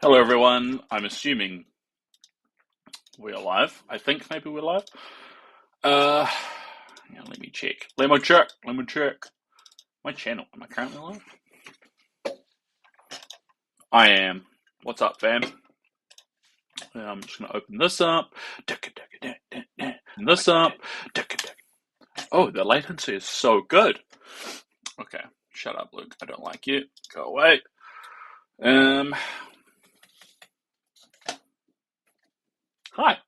Hello, everyone. I'm assuming we're live. I think maybe we're live. Uh, yeah, let me check. Let me check. Let me check. My channel. Am I currently live? I am. What's up, fam? I'm just gonna open this up. Open this up. Oh, the latency is so good. Okay, shut up, Luke. I don't like you. Go away. Hi.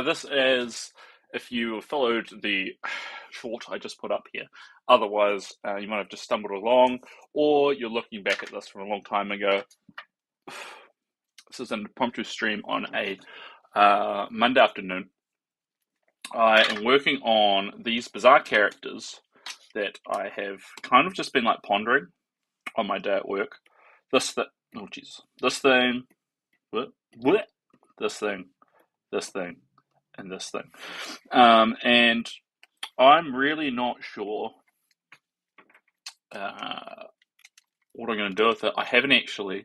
This is, if you followed the short I just put up here. Otherwise, you might have just stumbled along, or you're looking back at this from a long time ago. This is an impromptu stream on a Monday afternoon. I am working on these bizarre characters that I have kind of just been like pondering on my day at work. This thing, oh jeez, this thing, what, this thing, this thing, and this thing. And I'm really not sure what I'm going to do with it. I haven't actually.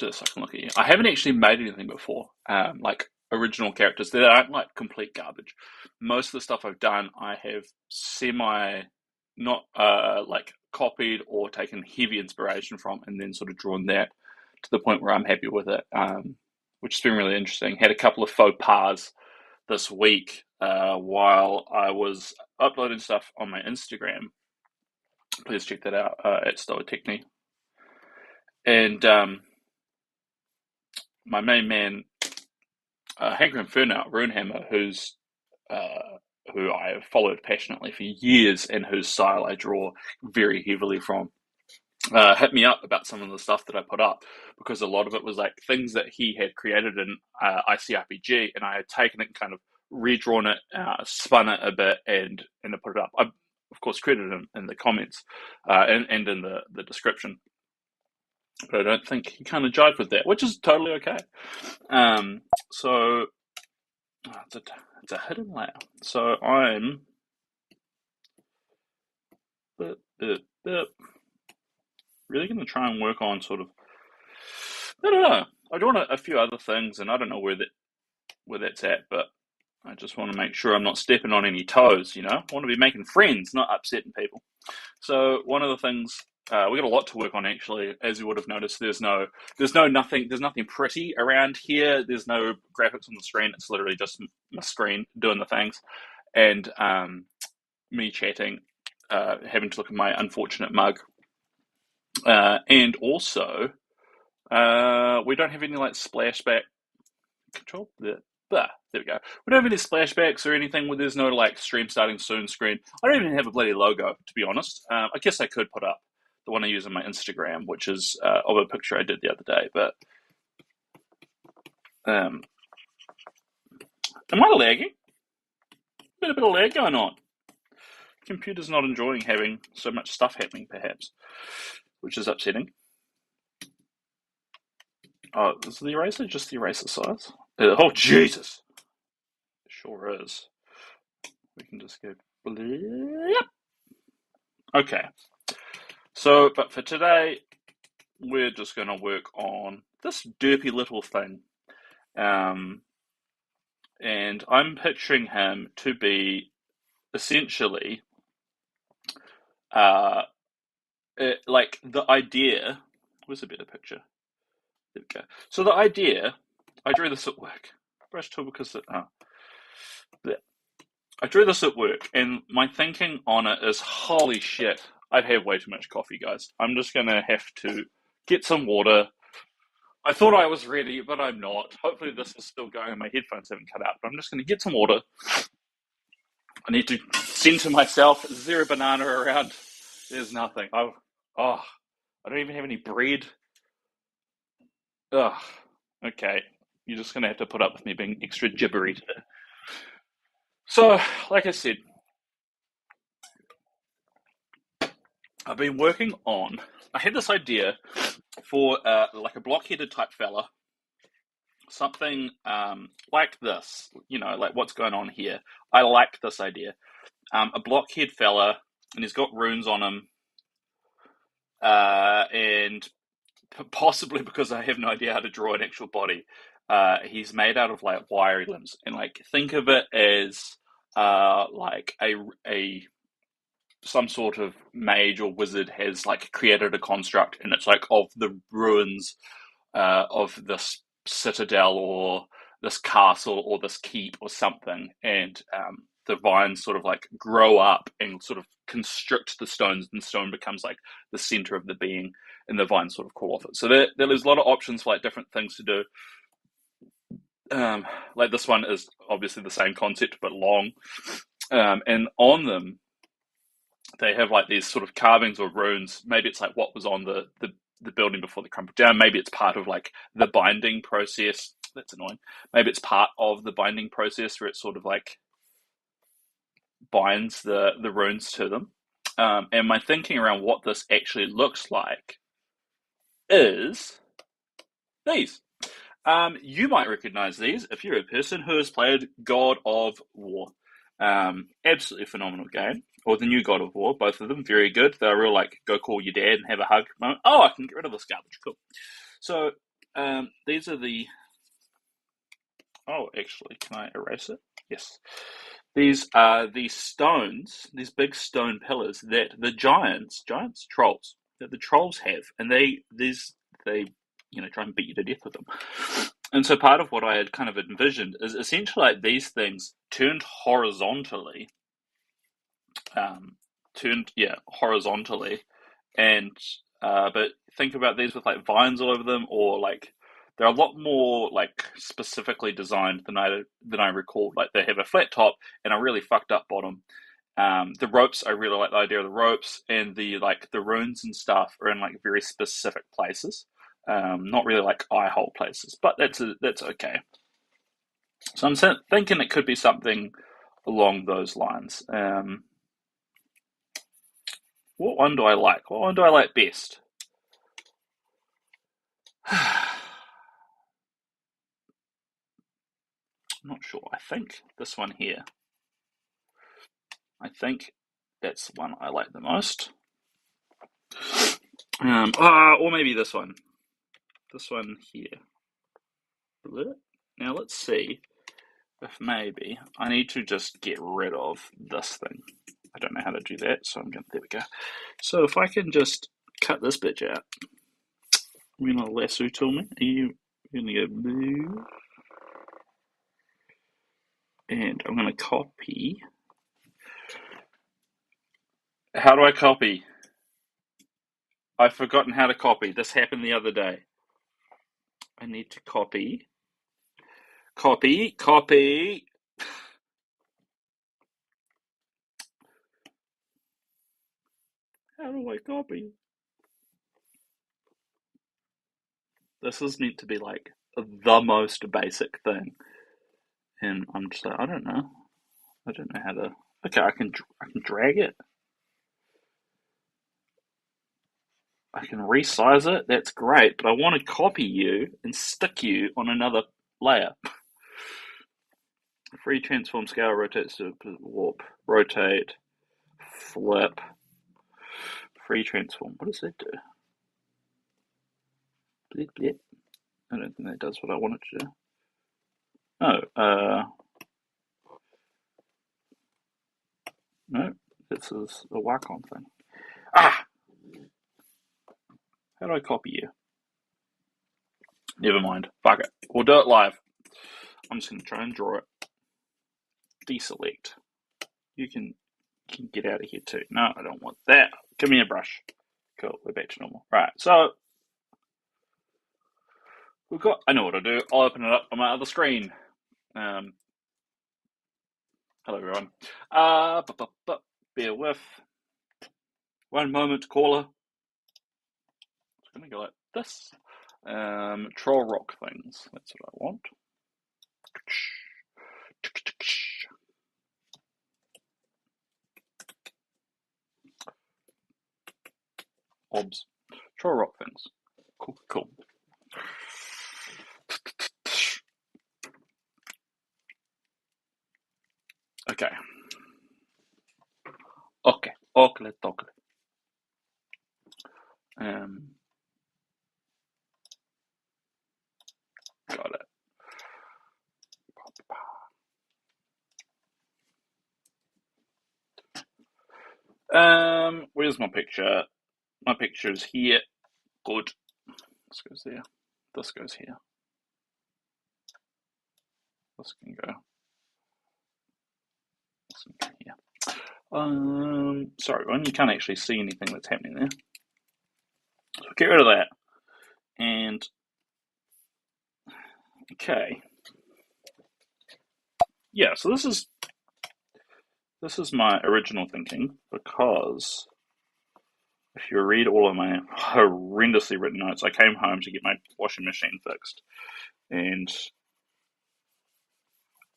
Just so I can look at you. I haven't actually made anything before, like original characters that aren't like complete garbage. Most of the stuff I've done, I have not like copied or taken heavy inspiration from, and then sort of drawn that to the point where I'm happy with it, which has been really interesting. Had a couple of faux pas this week while I was uploading stuff on my Instagram. Please check that out at Stoatechny. And my main man, Hanker Inferno, Runehammer, who I have followed passionately for years and whose style I draw very heavily from, hit me up about some of the stuff that I put up, because a lot of it was like things that he had created in ICRPG, and I had taken it and kind of redrawn it, spun it a bit, and I put it up. I, of course, credited him in the comments and in the description, but I don't think he kind of jived with that, which is totally okay. So it's a hidden layer. So I'm really going to try and work on sort of, I don't know. I drawn a few other things, and I don't know where that's at, but I just want to make sure I'm not stepping on any toes. I want to be making friends, not upsetting people. So one of the things, we got a lot to work on, actually. As you would have noticed, there's nothing pretty around here. There's no graphics on the screen. It's literally just my screen doing the things, and me chatting, having to look at my unfortunate mug, and also we don't have any like splashback control. There we go. We don't have any splashbacks or anything. Where there's no like stream starting soon screen. I don't even have a bloody logo, to be honest. I guess I could put up the one I use on my Instagram, which is of a picture I did the other day. But am I lagging? Been a bit of lag going on. Computer's not enjoying having so much stuff happening, perhaps, which is upsetting. Oh, is the eraser just the eraser size? Oh, Jesus! It sure is. We can just go bleep. Okay. So, but for today, we're just going to work on this derpy little thing. And I'm picturing him to be essentially like the idea. Where's a better picture? There we go. So the idea, I drew this at work. Brush tool because I drew this at work, and my thinking on it is, holy shit, I've had way too much coffee, guys. I'm just gonna have to get some water. I thought I was ready, but I'm not. Hopefully this is still going and my headphones haven't cut out, but I'm just gonna get some water. I need to center myself. Is there a banana around? There's nothing. I don't even have any bread. Ugh. Okay. You're just gonna have to put up with me being extra gibbery today. So, like I said, I've been working on. I had this idea for like a block-headed type fella, something like this. Like what's going on here. I like this idea. A blockhead fella, and he's got runes on him, and possibly because I have no idea how to draw an actual body. He's made out of like wiry limbs, and like think of it as like a some sort of mage or wizard has like created a construct, and it's like of the ruins of this citadel or this castle or this keep or something, and the vines sort of like grow up and sort of constrict the stones, and the stone becomes like the center of the being, and the vines sort of crawl off it. So there's a lot of options for like different things to do. Like this one is obviously the same concept but long, and on them they have like these sort of carvings or runes. Maybe it's like what was on the building before they crumbled down. Maybe it's part of like the binding process. That's annoying. Maybe it's part of the binding process where it sort of like binds the runes to them. And my thinking around what this actually looks like is these. You might recognize these if you're a person who has played God of War. Absolutely phenomenal game. Or the new God of War, both of them very good. They're real like go call your dad and have a hug moment. Oh, I can get rid of this garbage. Cool. So these are the. Oh, actually, can I erase it? Yes. These are these stones, these big stone pillars that the trolls, that the trolls have, and they try and beat you to death with them. And so part of what I had kind of envisioned is essentially like these things turned horizontally, horizontally, and but think about these with like vines all over them, or like they're a lot more like specifically designed than I recalled. Like they have a flat top and a really fucked up bottom. The ropes, I really like the idea of the ropes, and the runes and stuff are in like very specific places. Not really like eye hole places, but that's okay. So I'm thinking it could be something along those lines. What one do I like? What one do I like best? I'm not sure. I think this one here. I think that's the one I like the most. Or maybe this one. This one here. Now let's see if maybe I need to just get rid of this thing. I don't know how to do that, so there we go. So if I can just cut this bitch out. You're gonna lasso tool me. Are you gonna go blue? And I'm gonna copy. How do I copy? I've forgotten how to copy. This happened the other day. I need to copy. Copy. Copy. How do I copy? This is meant to be like the most basic thing. And I'm just like, I don't know. I don't know how to. Okay, I can drag it. I can resize it. That's great. But I want to copy you and stick you on another layer. Free transform scale, rotate, warp, rotate, flip, free transform. What does that do? Bleep, bleep. I don't think that does what I want it to do. Oh, no, this is a Wacom thing. Ah! How do I copy you? Never mind. Fuck it. We'll do it live. I'm just going to try and draw it. Deselect. You can get out of here too. No, I don't want that. Give me a brush. Cool, we're back to normal. Right, so I know what to do. I'll open it up on my other screen. Hello everyone. Bear with. One moment, caller. It's gonna go like this. Troll rock things. That's what I want. Obs. Troll rock things. Cool. Okay. Okay. Where's my picture? My picture is here. Good. This goes there. This goes here. This can go. This can go here. Sorry, Ron, you can't actually see anything that's happening there. So get rid of that. And okay. Yeah, so this is my original thinking, because if you read all of my horrendously written notes, I came home to get my washing machine fixed, and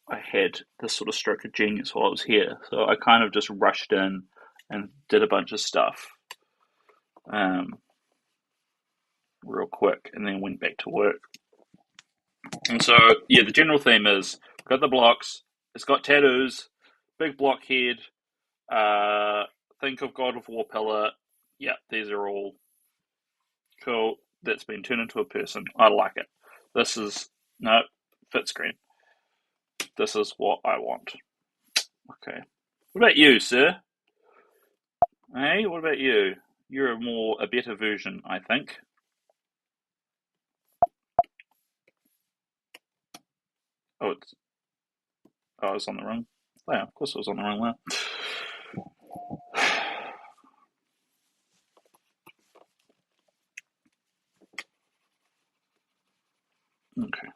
I had this sort of stroke of genius while I was here. So I kind of just rushed in and did a bunch of stuff real quick, and then went back to work. And so, yeah, the general theme is, got the blocks, it's got tattoos, big block head, think of God of War pillar. Yeah, these are all cool. That's been turned into a person. I like it. This is, no, fit screen. This is what I want. Okay. What about you, sir? Hey, what about you? You're a better version, I think. Oh, I was on the wrong layer. Of course I was on the wrong layer. Okay.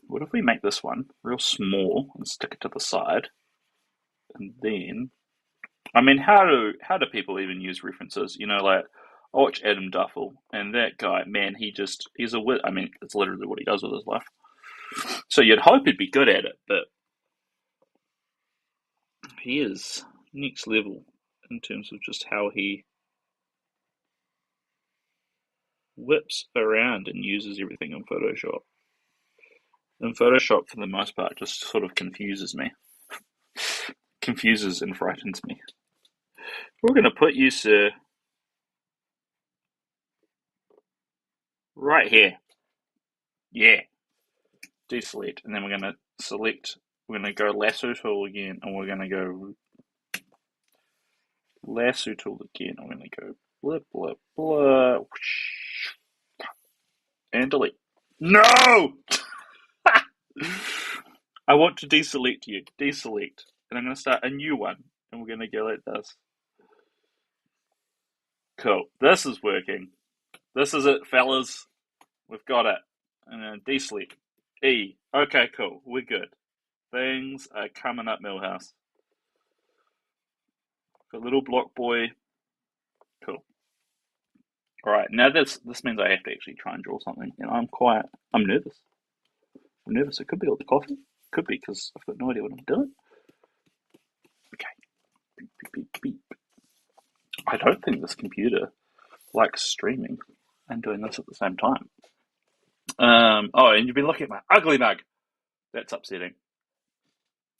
What if we make this one real small and stick it to the side? And then, I mean, how do people even use references? Like, I watch Adam Duffel, and that guy, man, he's a wit. I mean, it's literally what he does with his life. So you'd hope he'd be good at it, but he is next level in terms of just how he whips around and uses everything in Photoshop. And Photoshop, for the most part, just sort of confuses me. Confuses and frightens me. We're going to put you, sir, right here. Yeah. Deselect. And then we're going to select. We're going to go lasso tool again. And we're going to go lasso tool again. I'm going to go blip, blip, blip. And delete. No! I want to deselect you. Deselect. And I'm going to start a new one. And we're going to go like this. Cool. This is working. This is it, fellas. We've got it. And then deselect. E. Okay, cool. We're good. Things are coming up, Millhouse. Got little block boy. Cool. Alright, now this means I have to actually try and draw something. And I'm nervous. I'm nervous. It could be all the coffee. It could be because I've got no idea what I'm doing. Okay. Beep, beep, beep, beep. I don't think this computer likes streaming and doing this at the same time. Oh, and you've been looking at my ugly mug. That's upsetting.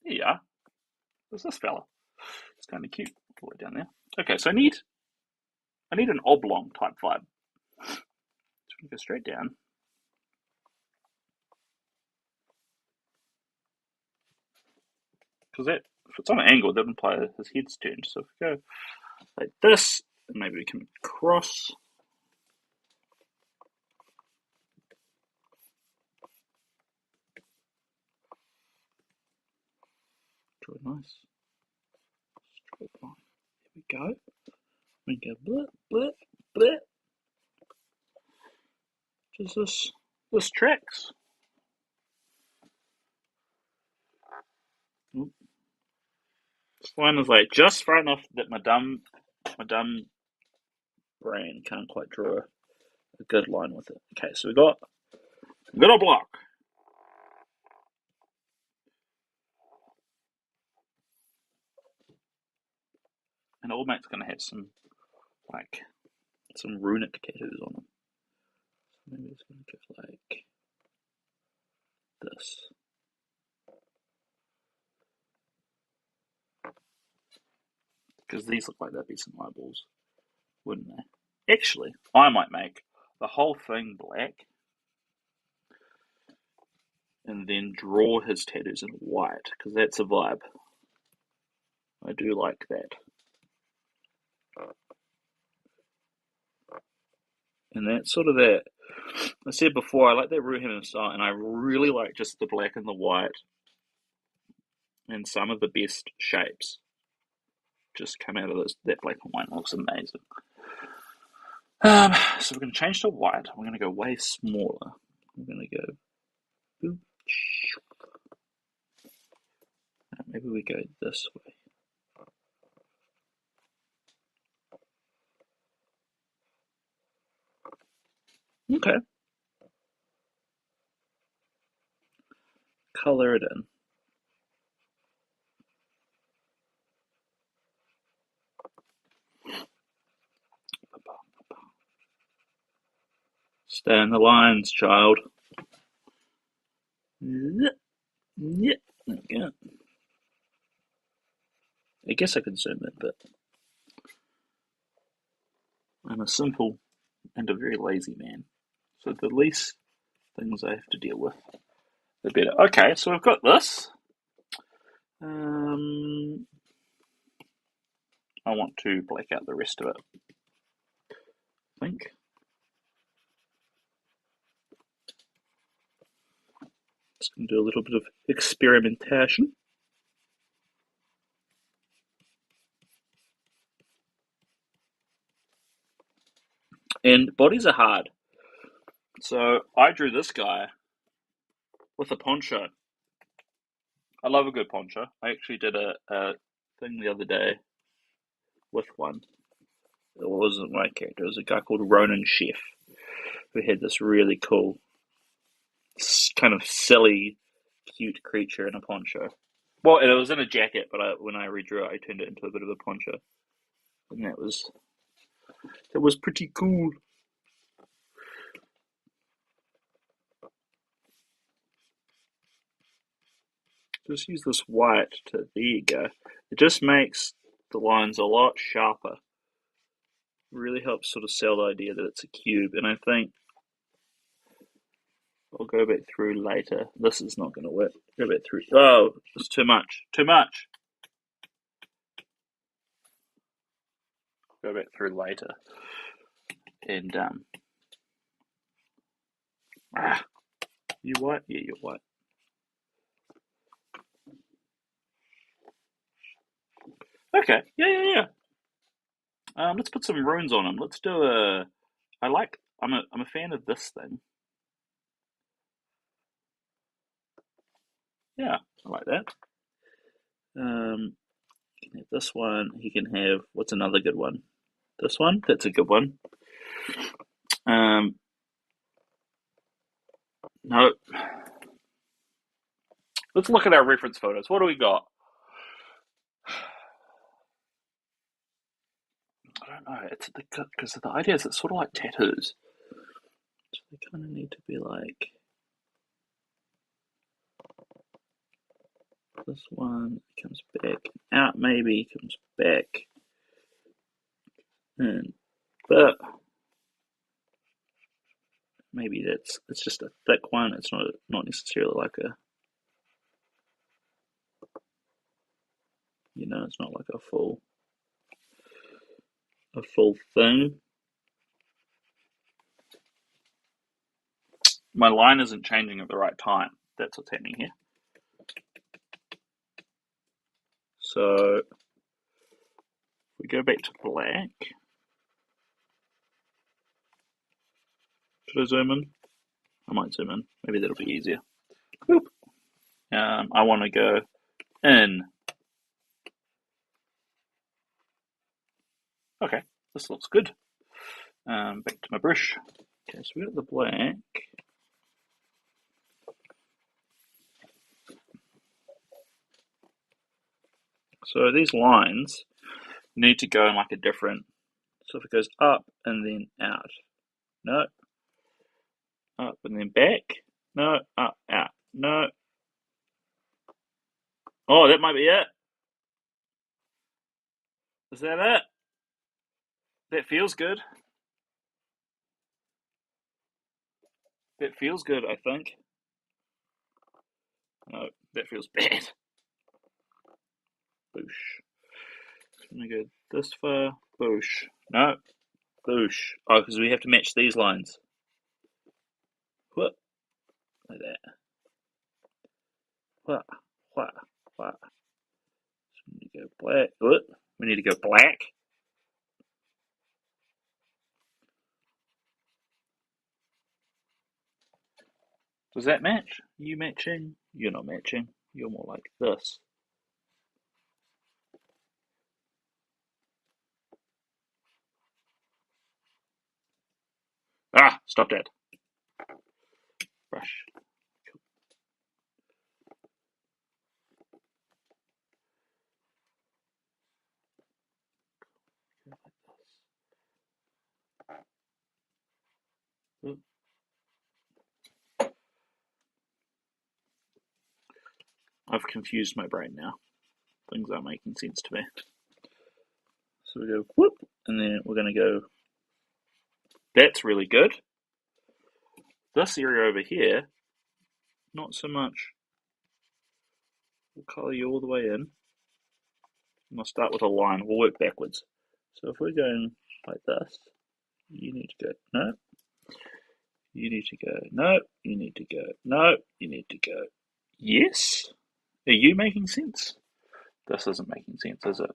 Here you are. There's this fella. It's kind of cute. All the way down there. Okay, so I need an oblong type vibe. So we go straight down. Because if it's on an angle, it doesn't imply his head's turned. So if we go like this, and maybe we can cross. Draw a nice straight line. There we go. We go blip, blip, blip. Just this tracks. This line is like just far enough that my dumb brain can't quite draw a good line with it. Okay, so we got a block. And old mate's gonna have some runic tattoos on him. So maybe it's gonna go like this. Because these look like they'd be some eyeballs, wouldn't they? Actually, I might make the whole thing black and then draw his tattoos in white, because that's a vibe. I do like that. And that's sort of that. I said before, I like that Ruhaman style, and I really like just the black and the white, and some of the best shapes just come out of that black and white. It looks amazing. So we're going to change to white. We're going to go way smaller. We're going to go. Boop. Maybe we go this way. Okay. Color it in. Stay in the lines, child. Yeah. There we go. I guess I can zoom in, but I'm a simple and a very lazy man. So the least things I have to deal with, the better. Okay, so we've got this. I want to black out the rest of it, I think. Just going to do a little bit of experimentation. And bodies are hard. So I drew this guy with a poncho. I love a good poncho. I actually did a thing the other day with one. It wasn't my character. It was a guy called Ronan Chef who had this really cool, kind of silly, cute creature in a poncho. Well, it was in a jacket, but when I redrew it, I turned it into a bit of a poncho, and that was pretty cool. Just use this white to, there you go. It just makes the lines a lot sharper. Really helps sort of sell the idea that it's a cube, and I think I'll go back through later. This is not going to work. Go back through. Oh, it's too much. Too much. Go back through later. And, you white? Yeah, you're white. Okay, yeah. Let's put some runes on them. Let's do I'm a fan of this thing. Yeah, I like that. You can have this one. You can have, what's another good one? This one? That's a good one. No. Let's look at our reference photos. What do we got? I don't know. It's because the idea is it's sort of like tattoos. So they kind of need to be like this one comes back out, maybe comes back in, but maybe it's just a thick one. It's not necessarily like it's not like a full thing. My line isn't changing at the right time. That's what's happening here. So we go back to black. Should I zoom in? I might zoom in. Maybe that'll be easier. Boop. I want to go in. Okay, this looks good. Back to my brush. Okay, so we got the black. So these lines need to go in like a different. So if it goes up and then out, no. Up and then back, no. Up, out, no. Oh, that might be it. Is that it? That feels good. That feels good, I think. No, that feels bad. Boosh. I'm gonna go this far. Boosh. No. Boosh. Oh, because we have to match these lines. What? Like that. What? What? What? So we need to go black. What? We need to go black. Does that match? You matching? You're not matching. You're more like this. Ah, stop that. Brush. I've confused my brain now. Things aren't making sense to me. So we go whoop, and then we're going to go. That's really good. This area over here, not so much. We'll colour you all the way in. We'll start with a line. We'll work backwards. So if we're going like this, you need to go no. You need to go no. You need to go no. You need to go yes. Are you making sense? This isn't making sense, is it?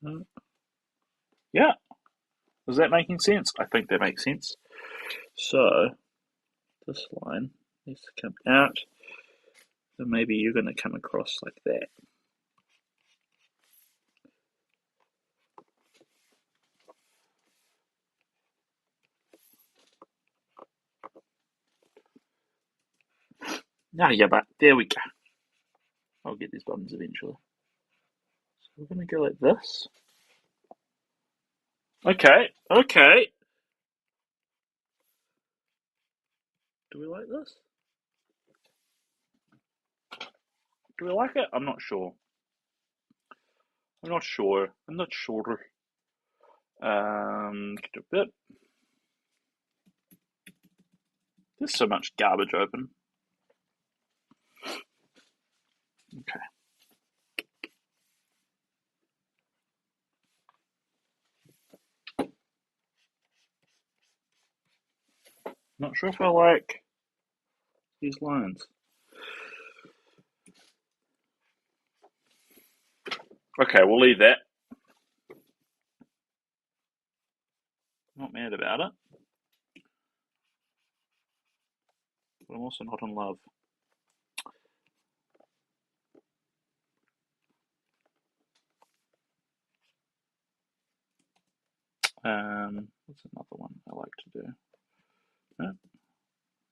No. Yeah. Is that making sense? I think that makes sense. So this line needs to come out. So maybe you're going to come across like that. Ah, yeah, but there we go. I'll get these buttons eventually. So we're going to go like this. Okay, okay. Do we like this? Do we like it? I'm not sure. I'm not sure. I'm not sure. Get a bit. There's so much garbage open. Okay. Not sure if I like these lines. Okay, we'll leave that. Not mad about it. But I'm also not in love. What's another one I like to do? No,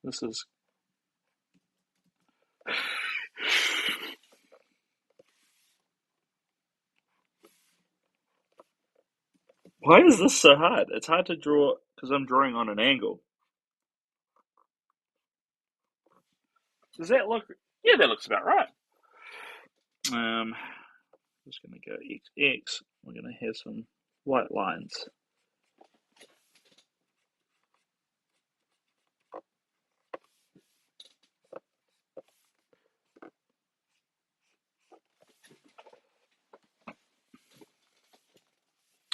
this is. Why is this so hard? It's hard to draw because I'm drawing on an angle. Does that look? Yeah, that looks about right. Just going to go XX. We're going to have some white lines.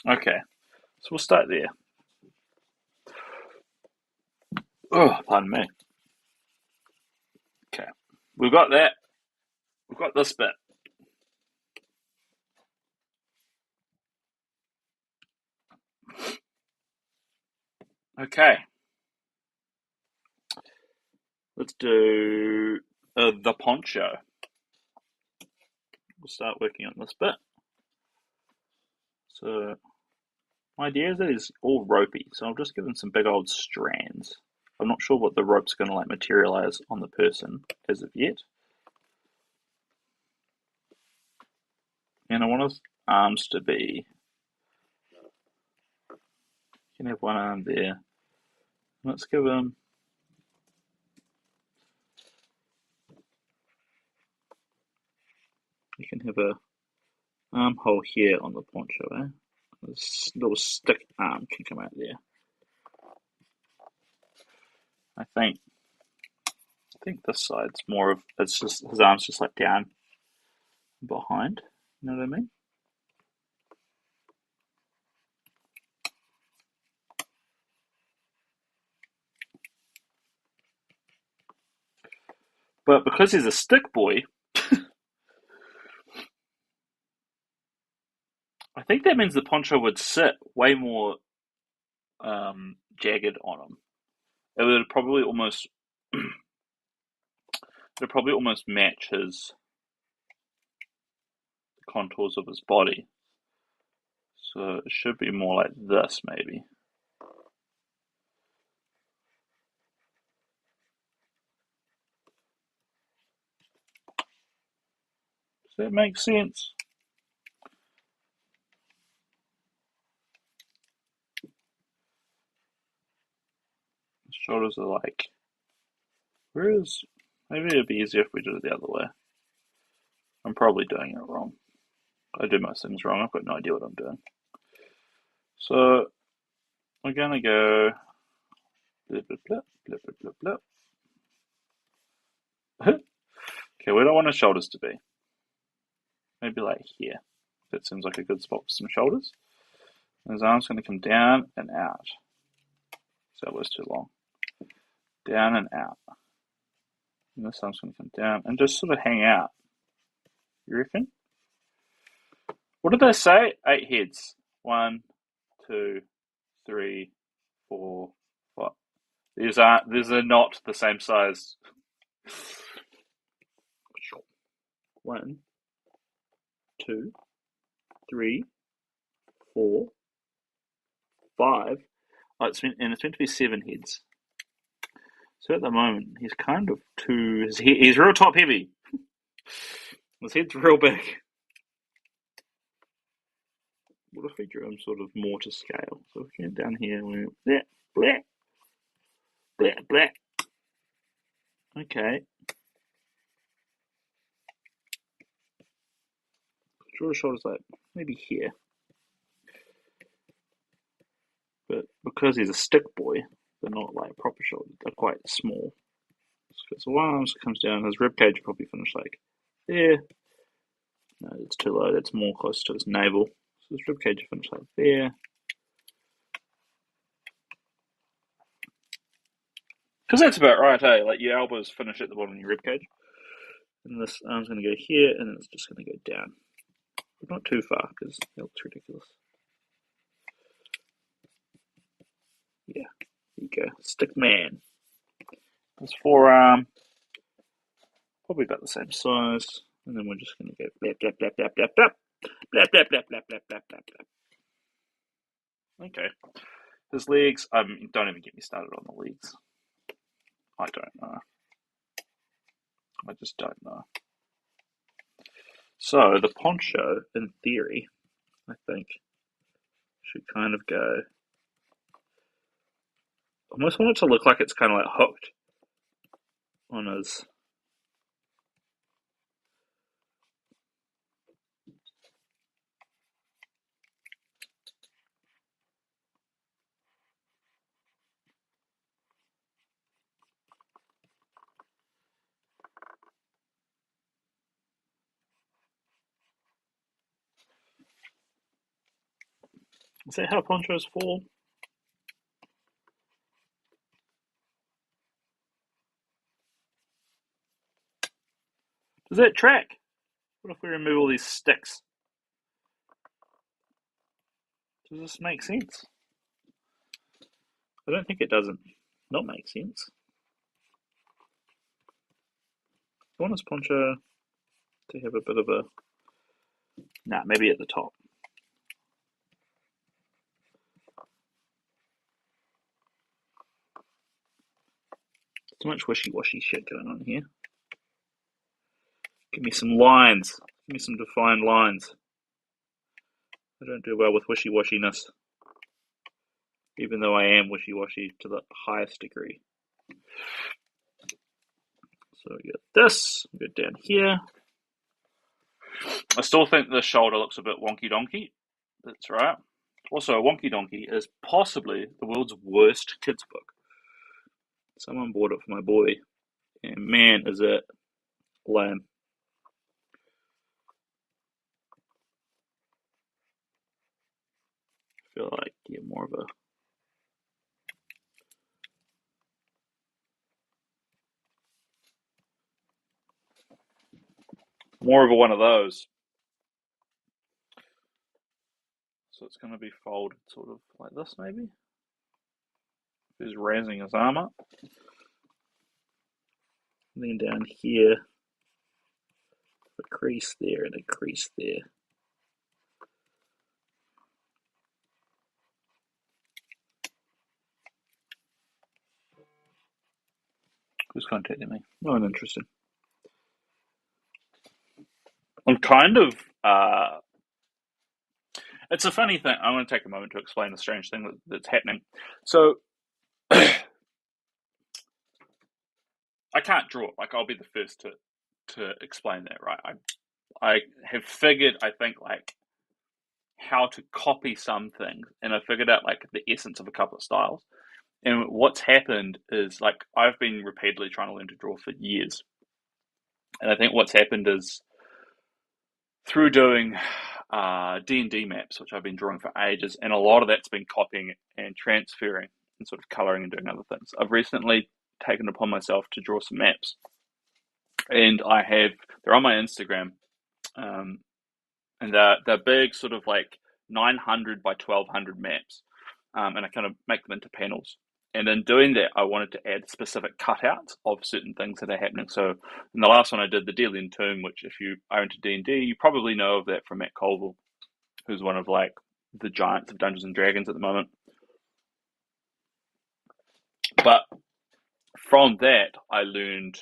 Okay, so we'll start there. Oh, pardon me. Okay, we've got that. We've got this bit. Okay, let's do the poncho. We'll start working on this bit. So my idea is that it's all ropey, so I'll just give them some big old strands. I'm not sure what the rope's going to like materialize on the person as of yet. And I want his arms to be. You can have one arm there. Let's give him. You can have a armhole here on the poncho, eh? This little stick arm can come out there. I think this side's more of, it's just his arms just like down behind. You know what I mean? But because he's a stick boy, I think that means the poncho would sit way more jagged on him. It would probably almost match his contours of his body. So it should be more like this, maybe. Does that make sense? His shoulders are like, whereas maybe it'd be easier if we did it the other way. I'm probably doing it wrong. I do most things wrong. I've got no idea what I'm doing. So we're gonna go blip blip blip blip blip blip blip. Okay, where do I want his shoulders to be? Maybe like here. That seems like a good spot for some shoulders. And his arm's going to come down and out. So that was too long. Down and out. And this arm's going to come down and just sort of hang out. You reckon? What did they say? 8 heads. 1, 2, 3, 4, 5. These are not the same size. 1, 2, 3, 4, 5. Oh, it's meant to be 7 heads. So at the moment, he's kind of he's real top heavy. His head's real big. What if we drew him sort of more to scale? So if we get down here, we're blah, blah, blah, blah. Okay. Draw the shoulders like maybe here. But because he's a stick boy, they're not like proper shoulders. They're quite small. So one arm comes down, his rib cage will probably finish like there. No, it's too low. That's more close to his navel. So his rib cage will finish like there. Because that's about right, eh? Like your elbows finish at the bottom of your rib cage. And this arm's going to go here, and then it's just going to go down. But not too far, because that looks ridiculous. Yeah, there you go. Stick man. His forearm, probably about the same size. And then we're just going to go blap, blap, blap, blap, blap, blap. Blap, blap, blap, blap, blap, blap, blap, blap. Okay. His legs, don't even get me started on the legs. I don't know. I just don't know. So the poncho, in theory, I think, should kind of go. I almost want it to look like it's kind of like hooked on his. Is that how ponchos fall? Does that track? What if we remove all these sticks? Does this make sense? I don't think it doesn't not make sense. I want his poncho to have a bit of a. Nah, maybe at the top. Too much wishy-washy shit going on here. Give me some lines. Give me some defined lines. I don't do well with wishy-washiness. Even though I am wishy-washy to the highest degree. So we get this, we go down here. I still think the shoulder looks a bit wonky-donkey. That's right. Also, Wonky Donkey is possibly the world's worst kids book. Someone bought it for my boy, and man, is it lame. I feel like, yeah, more of a one of those. So it's going to be folded sort of like this, maybe. He's raising his arm up. And then down here, a crease there and a crease there. Who's contacting me? Oh, interesting. I'm kind of. It's a funny thing. I want to take a moment to explain the strange thing that's happening. So, I can't draw. Like, I'll be the first to explain that, right? I have figured, I think, like, how to copy some things, and I figured out, like, the essence of a couple of styles. And what's happened is, like, I've been repeatedly trying to learn to draw for years. And I think what's happened is through doing D&D maps, which I've been drawing for ages, and a lot of that's been copying and transferring and sort of colouring and doing other things. I've recently taken it upon myself to draw some maps, and they're on my Instagram, and they're big, sort of like 900 by 1200 maps, and I kind of make them into panels. And in doing that, I wanted to add specific cutouts of certain things that are happening. So in the last one I did, the Delian Tomb, which if you are into D&D, you probably know of that from Matt Colville, who's one of like the giants of Dungeons and Dragons at the moment. But from that, I learned,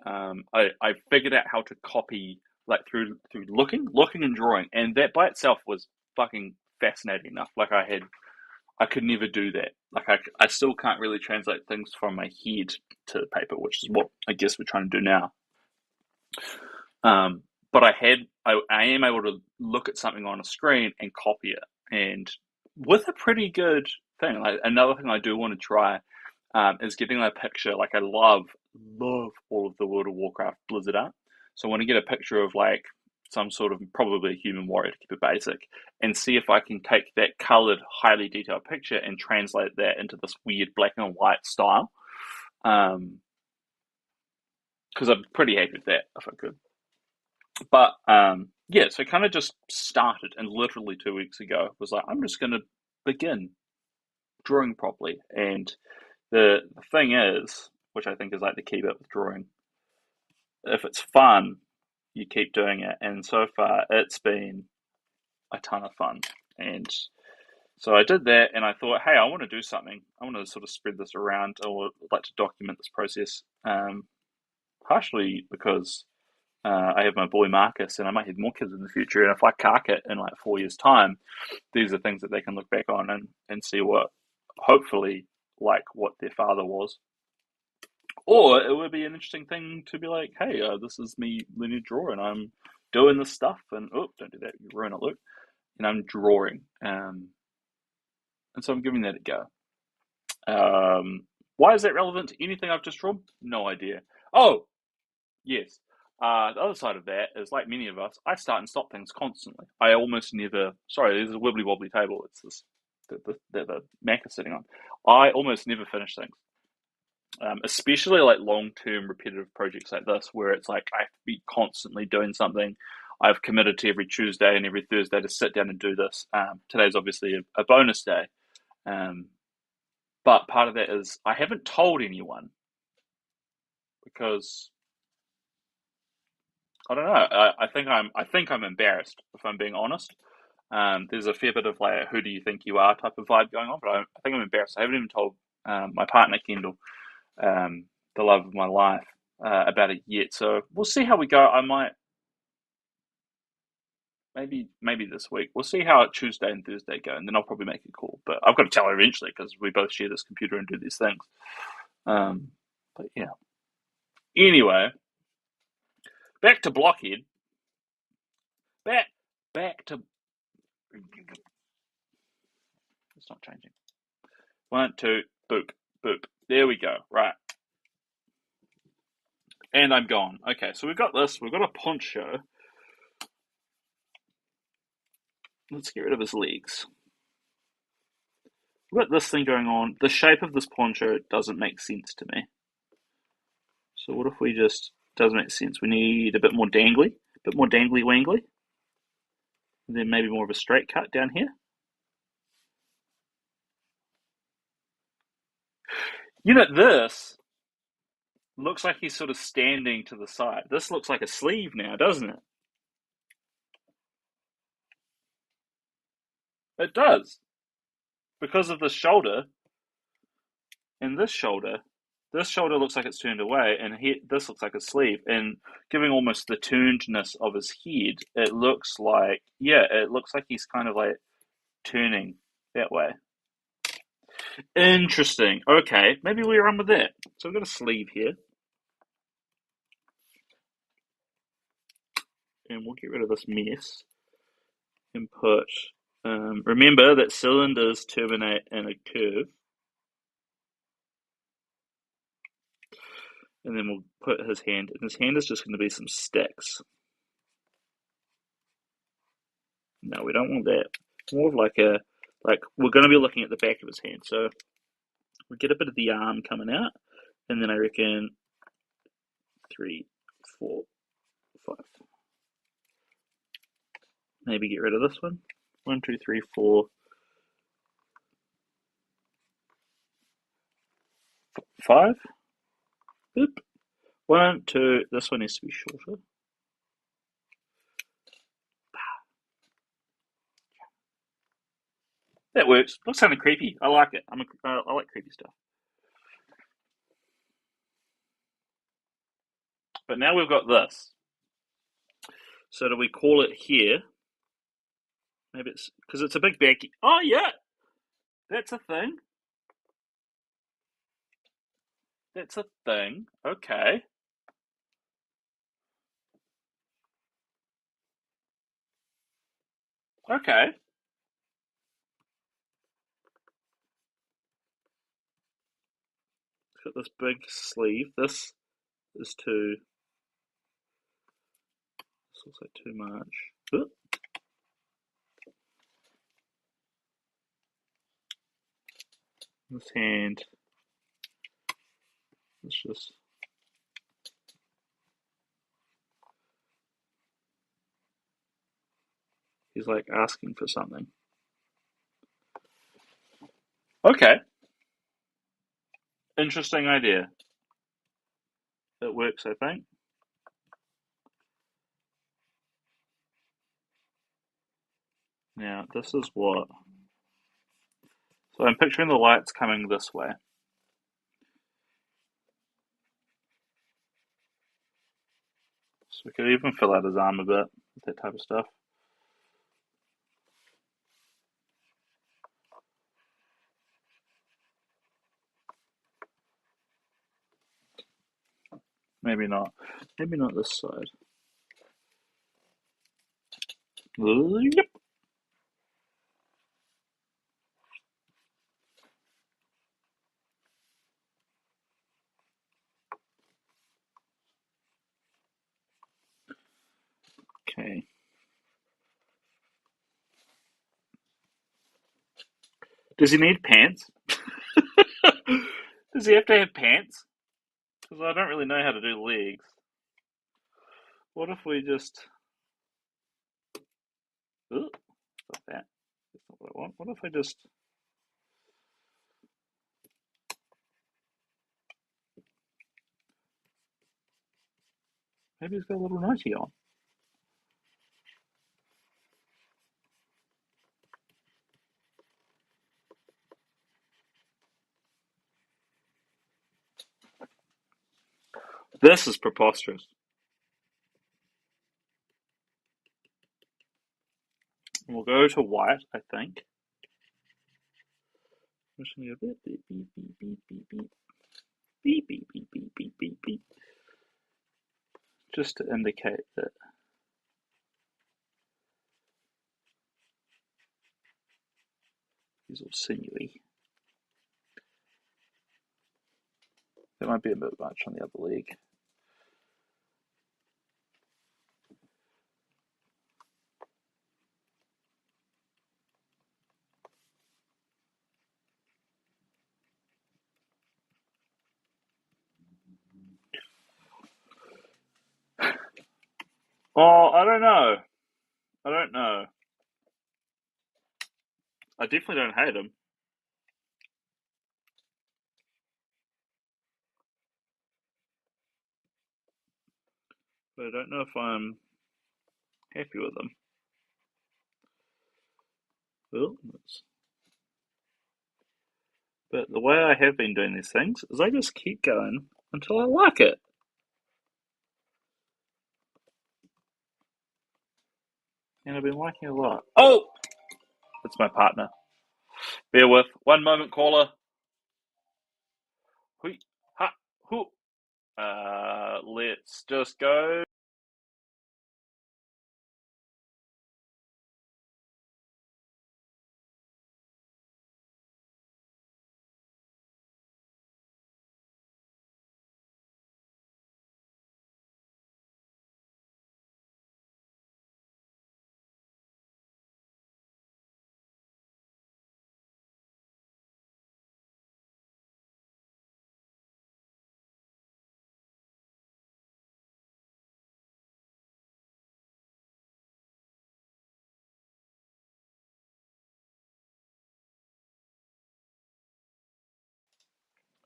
I figured out how to copy like through looking and drawing, and that by itself was fucking fascinating enough. Like I could never do that. Like I still can't really translate things from my head to paper, which is what I guess we're trying to do now. But I am able to look at something on a screen and copy it, and with a pretty good thing. Like another thing I do want to try is getting a picture. Like I love all of the World of Warcraft Blizzard art, so I want to get a picture of like some sort of probably a human warrior to keep it basic, and see if I can take that coloured, highly detailed picture and translate that into this weird black and white style. Because I'm pretty happy with that if I could. But yeah, so kind of just started, and literally 2 weeks ago was like, I'm just going to begin drawing properly. And the thing is, which I think is like the key bit with drawing, if it's fun, you keep doing it. And so far, it's been a ton of fun. And so I did that, and I thought, hey, I want to do something. I want to sort of spread this around, or like to document this process. Partially because I have my boy Marcus, and I might have more kids in the future. And if I cark it in like 4 years' time, these are things that they can look back on and see what, hopefully, like what their father was. Or it would be an interesting thing to be like, hey, this is me learning to draw, and I'm doing this stuff. And oh, don't do that, you ruin it, Luke. And I'm drawing, and so I'm giving that a go. Why is that relevant to anything I've just drawn? No idea. Oh, yes. The other side of that is, like many of us, I start and stop things constantly. I almost never. Sorry, there's a wibbly wobbly table. It's this that the Mac is sitting on. I almost never finish things, especially like long term repetitive projects like this, where it's like I have to be constantly doing something. I've committed to every Tuesday and every Thursday to sit down and do this. Today's obviously a bonus day, but part of that is I haven't told anyone because I don't know. I think I'm embarrassed, if I'm being honest. There's a fair bit of like, who do you think you are type of vibe going on, but I think I'm embarrassed. I haven't even told my partner Kendall, the love of my life, about it yet. So we'll see how we go. I might maybe this week. We'll see how Tuesday and Thursday go, and then I'll probably make a call. But I've got to tell her eventually because we both share this computer and do these things. But yeah. Anyway, back to Blockhead. Back to. It's not changing. 1, 2, boop, boop. There we go. Right. And I'm gone. Okay, so we've got this. We've got a poncho. Let's get rid of his legs. We've got this thing going on. The shape of this poncho doesn't make sense to me. So what if we just... Doesn't make sense. We need a bit more dangly. A bit more dangly wangly. And then maybe more of a straight cut down here. You know, this looks like he's sort of standing to the side. This looks like a sleeve now, doesn't it? It does. Because of the shoulder and this shoulder looks like it's turned away, and this looks like a sleeve. And giving almost the turnedness of his head, it looks like he's kind of like turning that way. Interesting. Okay, maybe we run with that. So we've got a sleeve here, and we'll get rid of this mess and put. Remember that cylinders terminate in a curve. And then we'll put his hand, and his hand is just going to be some sticks. No, we don't want that. More of like we're going to be looking at the back of his hand, so we get a bit of the arm coming out, and then I reckon 3, 4, 5. Maybe get rid of this one. 1, 2, 3, 4, 5. Oop. 1, 2. This one needs to be shorter. That works. Looks kind of creepy. I like it. I like creepy stuff. But now we've got this. So do we call it here? Maybe it's because it's a big baggy. Oh yeah, that's a thing. That's a thing. Okay. Okay. It's got this big sleeve. This is too. This looks like too much. Oop. This hand. It's just. He's like asking for something. Okay. Interesting idea. It works, I think. Now, this is what. So I'm picturing the lights coming this way. So we could even fill out his arm a bit with that type of stuff. Maybe not. Maybe not this side. Yep. Okay. Does he need pants? Does he have to have pants? Because I don't really know how to do legs. What if we just... Ooh, like that. That's not what I want. What if I just... Maybe he's got a little nightie on. This is preposterous. We'll go to white, I think. I'm just going to go beep, beep, beep, beep, beep, beep. Beep, beep, beep, beep, beep, beep, beep. Just to indicate that he's all sinewy. That might be a bit much on the other leg. Oh, I don't know. I don't know. I definitely don't hate him, but I don't know if I'm happy with him. Well, but the way I have been doing these things is I just keep going until I like it. And I've been liking it a lot. Oh! It's my partner. Bear with. One moment, caller. Hui. Ha. Hu. Let's just go.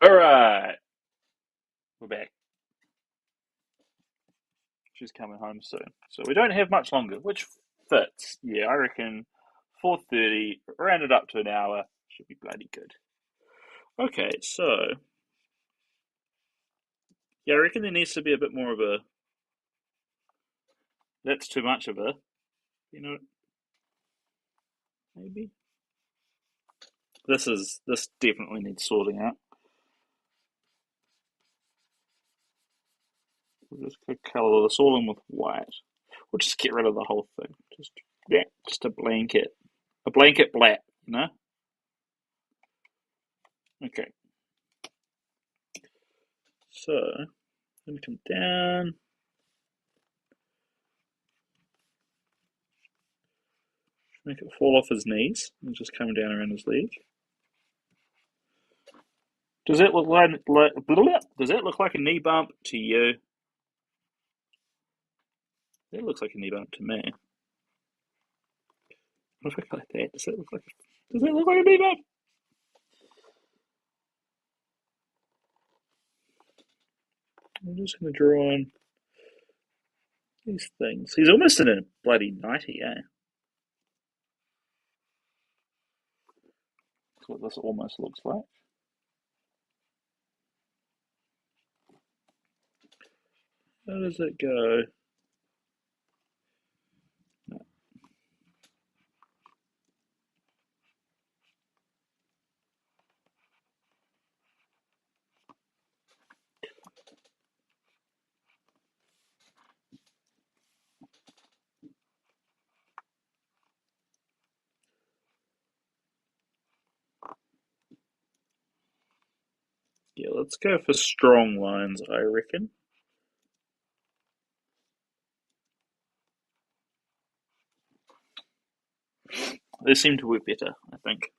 Alright. We're back. She's coming home soon. So we don't have much longer, which fits. Yeah, I reckon 4:30, round it up to an hour, should be bloody good. Okay, so yeah, I reckon there needs to be a bit more of a. That's too much of a, you know, maybe. This definitely needs sorting out. We'll just colour this all in with white. We'll just get rid of the whole thing. Just a blanket black, you know. Okay, so I'm gonna come down. Make it fall off his knees and just come down around his leg. Does that look does that look like a knee bump to you? That looks like a knee bump to me. What if I go like that? Does that look like a knee bump? I'm just gonna draw on these things. He's almost in a bloody nightie, eh? That's what this almost looks like. How does it go? Yeah, let's go for strong lines, I reckon. They seem to work better, I think.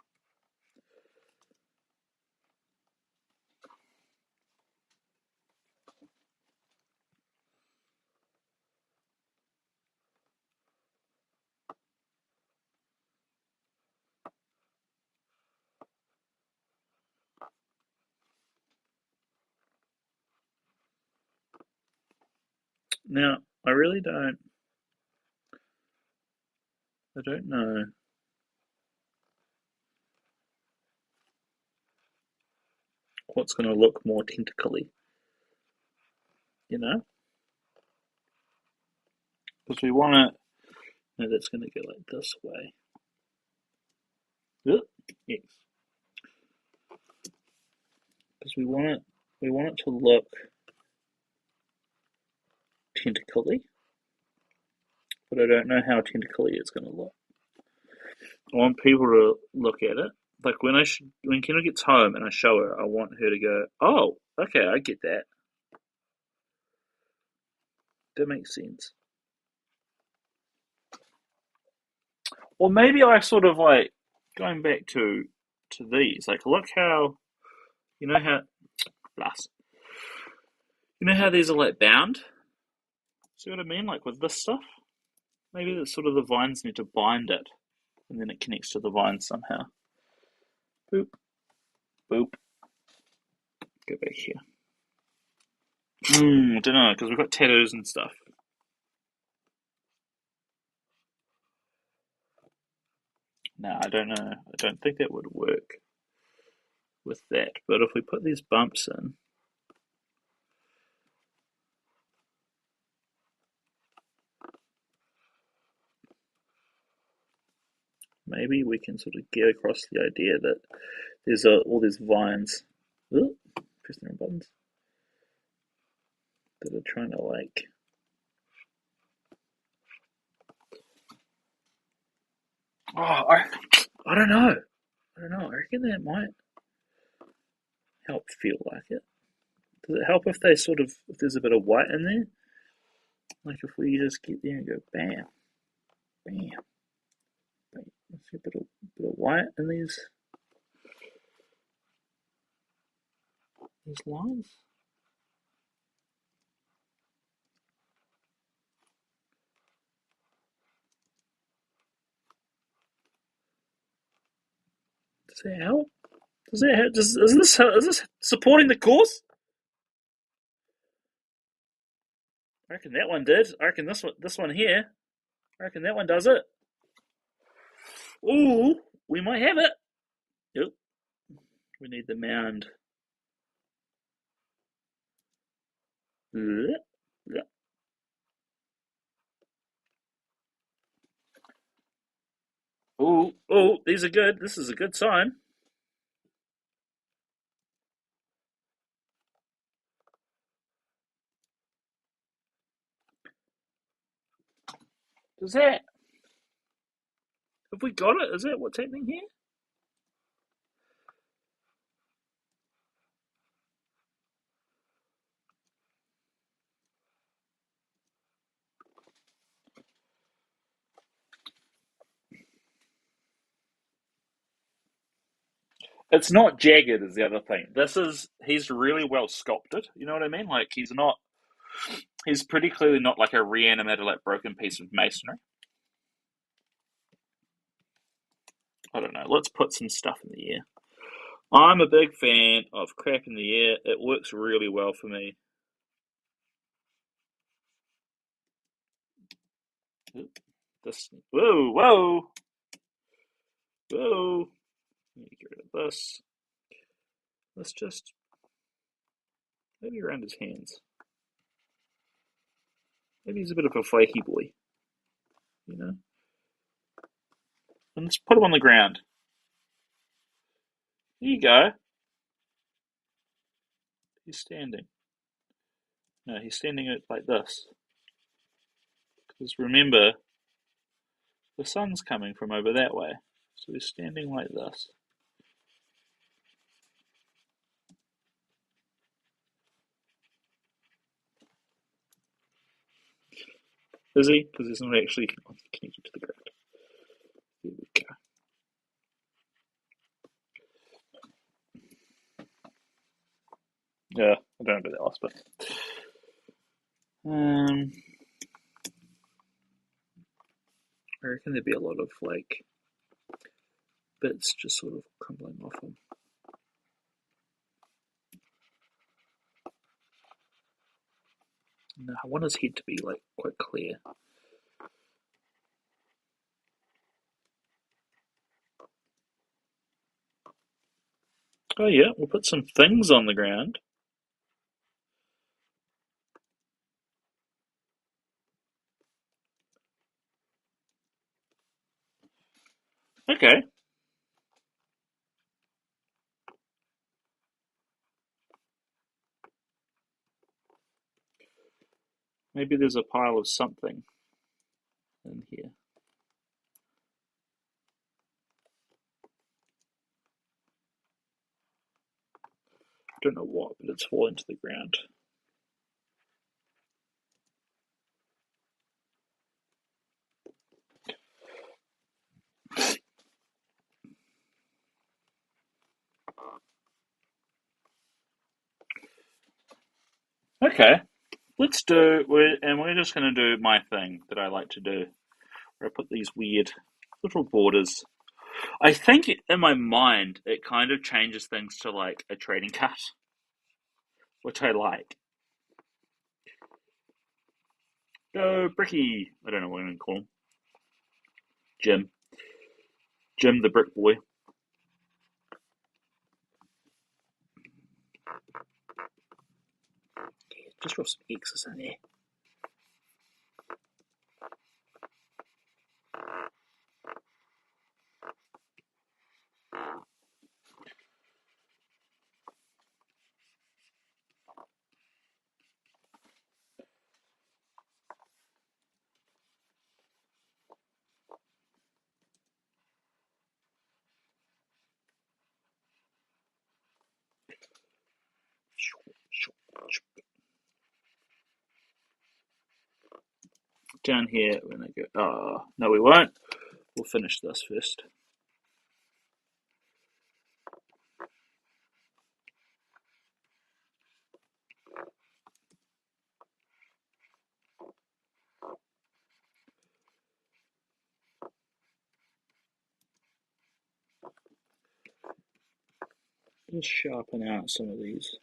Now, I really don't. I don't know what's going to look more tentacly, you know? Because we want to. No, that's going to go like this way. Yes. Because we want it to look tentacly, but I don't know how tentacly it's going to look. I want people to look at it. Like when Kendall gets home and I show her, I want her to go, "Oh, okay, I get that. That makes sense." Or maybe I sort of like going back to these. Like, look how you know how plus you know how these are like bound. See what I mean? Like with this stuff, maybe it's sort of the vines need to bind it, and then it connects to the vines somehow. Boop, boop. Go back here. I don't know, because we've got tattoos and stuff. No, I don't know. I don't think that would work with that. But if we put these bumps in, maybe we can sort of get across the idea that there's all these vines. Ooh, press the wrong buttons. That are trying to like. Oh, I don't know. I don't know. I reckon that might help feel like it. Does it help if they sort of if there's a bit of white in there? Like if we just get there and go bam, bam, bam. Let's see a bit of white in these lines. Does that help? Does that help? Is this supporting the cause? I reckon that one did. I reckon this one here. I reckon that one does it. Ooh, we might have it. Yep. We need the mound. Oh, these are good. This is a good sign. Does that? Have we got it? Is that what's happening here? It's not jagged is the other thing. He's really well sculpted. You know what I mean? Like he's pretty clearly not like a reanimated like broken piece of masonry. I don't know. Let's put some stuff in the air. I'm a big fan of crap in the air. It works really well for me. This whoa. Let me get rid of this. Let's just maybe around his hands. Maybe he's a bit of a flaky boy, you know. And let's put him on the ground. There you go. He's standing. No, he's standing like this. Because remember, the sun's coming from over that way. So he's standing like this. Is he? Because he's not actually connected to the ground. There we go. Yeah, I don't know about that last bit. I reckon there'd be a lot of like bits just sort of crumbling off him. No, I want his head to be like quite clear. Oh yeah, we'll put some things on the ground. Okay. Maybe there's a pile of something in here. I don't know what, but it's falling to the ground. Okay. we're just going to do my thing that I like to do, where I put these weird little borders. I think in my mind it kind of changes things to like a trading card, which I like. Go Bricky. I don't know what I'm going to call him. Jim. Jim the Brick Boy. Just roll some X's in there. Down here, we're going to go. Oh, no, we won't. We'll finish this first. Just sharpen out some of these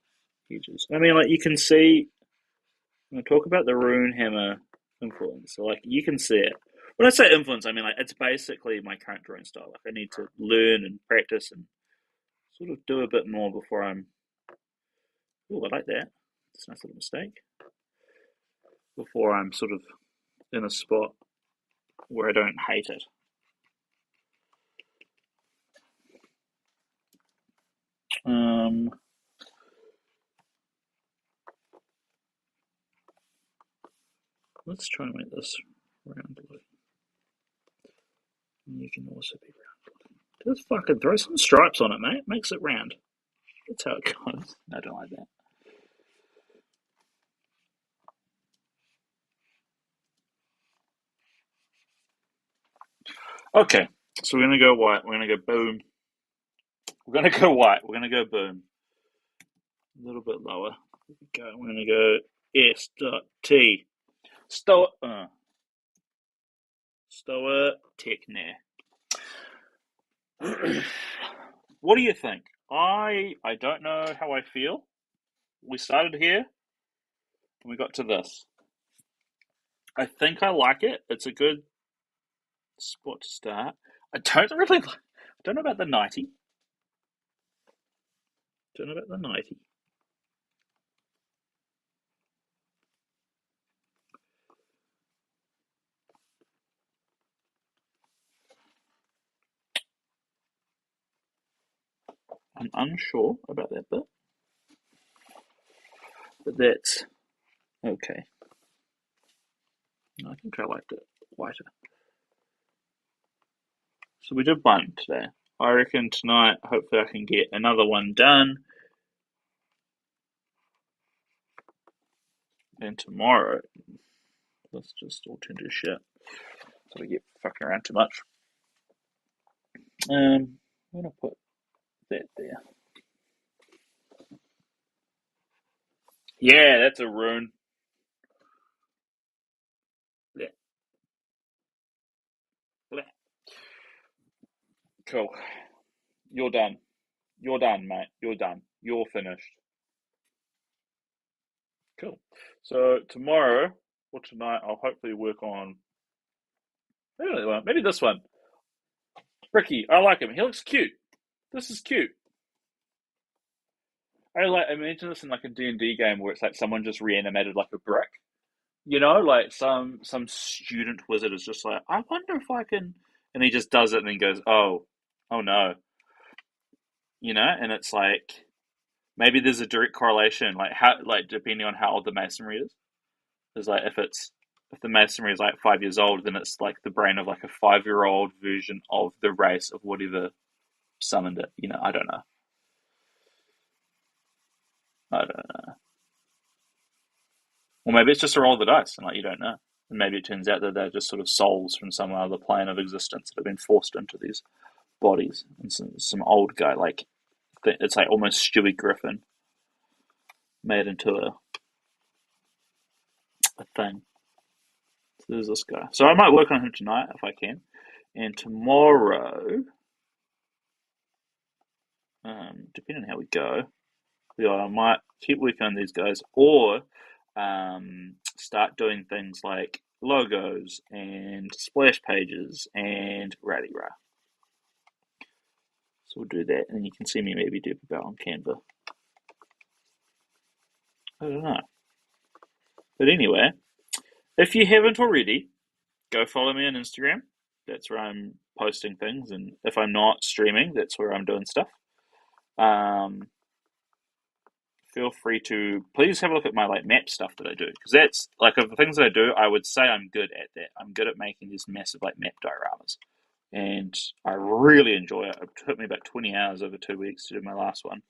edges. I mean, like you can see when I talk about the rune hammer influence, so like you can see it. When I say influence, I mean like it's basically my current drawing style. Like I need to learn and practice and sort of do a bit more before I'm. Oh, I like that. It's a nice little mistake. Before I'm sort of in a spot where I don't hate it. Let's try and make this round looking. You can also be round looking. Just fucking throw some stripes on it, mate. Makes it round. That's how it goes. I don't like that. Okay, so we're gonna go white. We're gonna go boom. We're gonna go white. We're gonna go boom. A little bit lower. Here we go. We're gonna go S dot T. Stoa Techne. What do you think? I don't know how I feel. We started here and we got to this. I think I like it. It's a good spot to start. I don't know about the 90. Don't know about the 90. I'm unsure about that bit. But that's okay. I think I liked it whiter. So we did one today. I reckon tonight, hopefully, I can get another one done. And tomorrow, let's just all turn to shit. So we get fucking around too much. I'm gonna put that there. Yeah, that's a rune. Yeah. Cool. You're done. You're done, mate. You're done. You're finished. Cool. So tomorrow or tonight, I'll hopefully work on maybe this one. Ricky, I like him. He looks cute. This is cute. I imagine this in like a D&D game where it's like someone just reanimated like a brick. You know, like some student wizard is just like, I wonder if I can, and he just does it and then goes, oh no, and it's like maybe there's a direct correlation, like how, like depending on how old the masonry is. There's like if the masonry is like 5 years old, then it's like the brain of like a 5-year old version of the race of whatever summoned it. I don't know. I don't know. Or maybe it's just a roll of the dice, and like you don't know. And maybe it turns out that they're just sort of souls from some other plane of existence that have been forced into these bodies. And some old guy, like it's like almost Stewie Griffin made into a. a thing. So there's this guy. So I might work on him tonight if I can. And tomorrow, depending on how we go, yeah, I might keep working on these guys or start doing things like logos and splash pages and rally rah. So we'll do that, and you can see me maybe dip about on Canva. I don't know. But anyway, if you haven't already, go follow me on Instagram. That's where I'm posting things, and if I'm not streaming, that's where I'm doing stuff. Feel free to please have a look at my like map stuff that I do, because that's like of the things that I do, I would say I'm good at that. I'm good at making these massive like map dioramas, and I really enjoy it. It took me about 20 hours over 2 weeks to do my last one,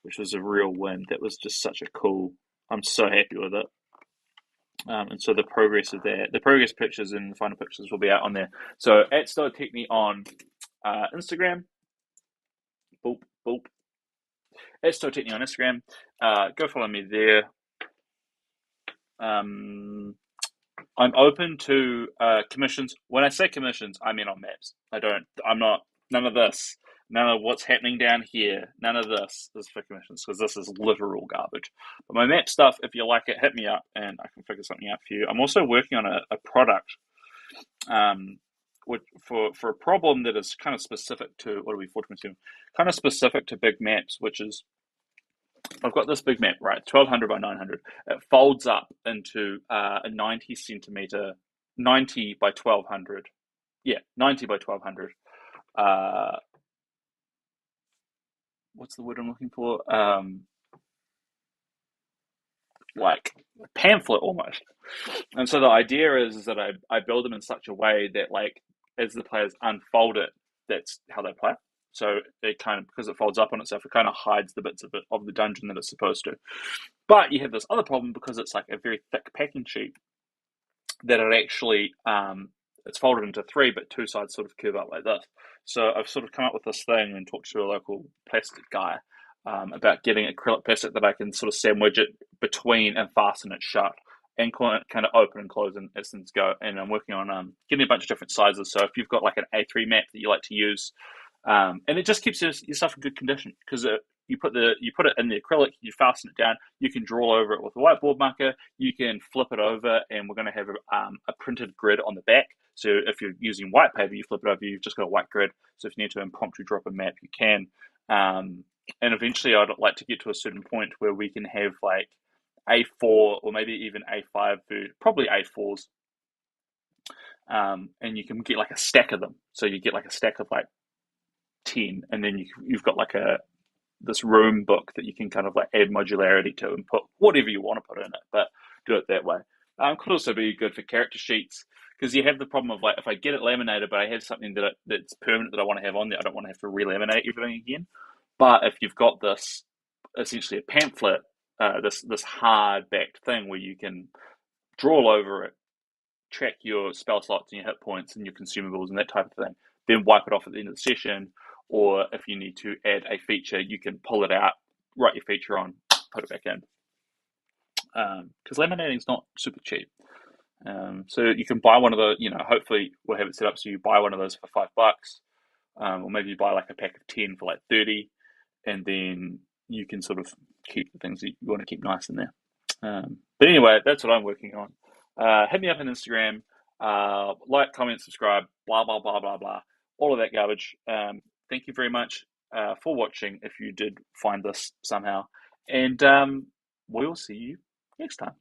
which was a real win. That was just such a cool. I'm so happy with it. And so the progress of that, the progress pictures and the final pictures will be out on there. So at Stoatechnic on Instagram, boop boop. At Stoatechnic on Instagram, go follow me there. I'm open to commissions. When I say commissions, I mean on maps. I'm not. None of this. None of what's happening down here. None of this is for commissions, because this is literal garbage. But my map stuff, if you like it, hit me up and I can figure something out for you. I'm also working on a product for a problem that is kind of specific to, what are we, 427? Kind of specific to big maps, which is, I've got this big map, right, 1200 by 900. It folds up into a 90 centimeter, 90 by 1200. Yeah, 90 by 1200. What's the word I'm looking for? Like pamphlet almost. And so the idea is that I build them in such a way that, like, as the players unfold it, that's how they play. So it kind of, because it folds up on itself, it kind of hides the bits of it, of the dungeon that it's supposed to. But you have this other problem because it's like a very thick packing sheet, that it actually it's folded into three, but two sides sort of curve up like this. So I've sort of come up with this thing and talked to a local plastic guy about getting acrylic plastic that I can sort of sandwich it between and fasten it shut and kind of open and close as things go. And I'm working on getting a bunch of different sizes. So if you've got like an A3 map that you like to use, and it just keeps yourself in good condition, because you put it in the acrylic, you fasten it down, you can draw over it with a whiteboard marker, you can flip it over, and we're going to have a printed grid on the back. So if you're using white paper, you flip it over, you've just got a white grid. So if you need to impromptu drop a map, you can. And eventually I'd like to get to a certain point where we can have like A4 or maybe even A5, probably A4s. And you can get like a stack of them. So you get like a stack of like 10, and then you've got like this room book that you can kind of like add modularity to and put whatever you want to put in it, but do it that way. Could also be good for character sheets, because you have the problem of like, if I get it laminated, but I have something that's permanent that I want to have on there, I don't want to have to re-laminate everything again. But if you've got this, essentially a pamphlet, this hard backed thing where you can draw over it, track your spell slots and your hit points and your consumables and that type of thing, then wipe it off at the end of the session. Or if you need to add a feature, you can pull it out, write your feature on, put it back in. Because laminating is not super cheap. So you can buy one of the, hopefully we'll have it set up so you buy one of those for $5, or maybe you buy like a pack of 10 for like 30, and then you can sort of keep the things that you want to keep nice in there. But anyway, that's what I'm working on. Hit me up on Instagram, like, comment, subscribe, blah, blah, blah, blah, blah, all of that garbage. Thank you very much for watching if you did find this somehow. And we'll see you next time.